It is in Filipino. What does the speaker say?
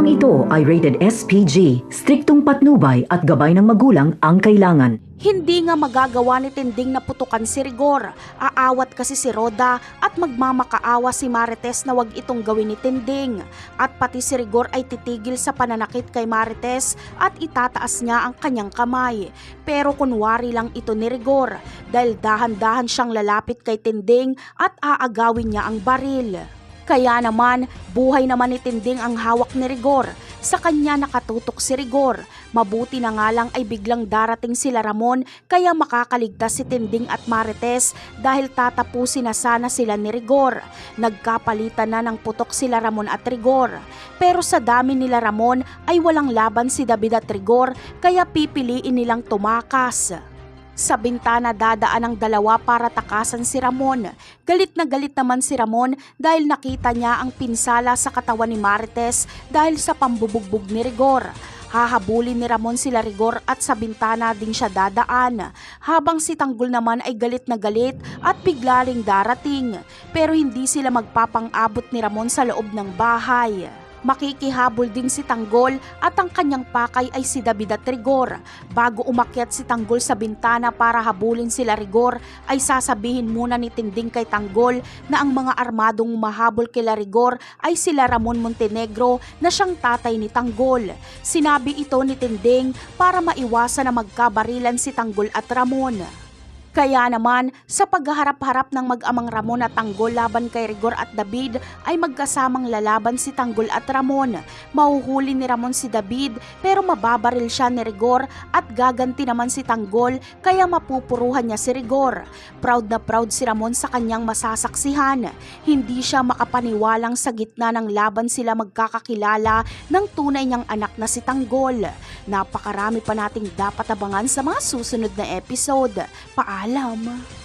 Programang ito ay rated SPG, striktong patnubay at gabay ng magulang ang kailangan. Hindi nga magagawa ni Tinding na putukan si Rigor. Aawat kasi si Roda at magmamakaawa si Marites na wag itong gawin ni Tinding. At pati si Rigor ay titigil sa pananakit kay Marites at itataas niya ang kanyang kamay. Pero kunwari lang ito ni Rigor dahil dahan-dahan siyang lalapit kay Tinding at aagawin niya ang baril. Kaya naman, buhay naman ni Tinding ang hawak ni Rigor. Sa kanya nakatutok si Rigor. Mabuti na nga lang ay biglang darating sila Ramon kaya makakaligtas si Tinding at Marites dahil tatapusin na sana sila ni Rigor. Nagkapalitan na ng putok sila Ramon at Rigor. Pero sa dami nila Ramon ay walang laban si David at Rigor kaya pipiliin nilang tumakas. Sa bintana dadaan ang dalawa para takasan si Ramon. Galit na galit naman si Ramon dahil nakita niya ang pinsala sa katawan ni Marites dahil sa pambubugbog ni Rigor. Hahabulin ni Ramon sila Rigor at sa bintana din siya dadaan. Habang si Tanggol naman ay galit na galit at bigla ring darating. Pero hindi sila magpapang-abot ni Ramon sa loob ng bahay. Makikihabol din si Tanggol at ang kanyang pakay ay si David at Rigor. Bago umakyat si Tanggol sa bintana para habulin sila Rigor, ay sasabihin muna ni Tinding kay Tanggol na ang mga armadong mahabol kila Rigor ay sila Ramon Montenegro na siyang tatay ni Tanggol. Sinabi ito ni Tinding para maiwasan na magkabarilan si Tanggol at Ramon. Kaya naman, sa paghaharap-harap ng mag-amang Ramon at Tanggol laban kay Rigor at David ay magkasamang lalaban si Tanggol at Ramon. Mahuhuli ni Ramon si David pero mababaril siya ni Rigor at gaganti naman si Tanggol kaya mapupuruhan niya si Rigor. Proud na proud si Ramon sa kanyang masasaksihan. Hindi siya makapaniwalang sa gitna ng laban sila magkakakilala ng tunay niyang anak na si Tanggol. Napakarami pa nating dapat abangan sa mga susunod na episode. Paalam!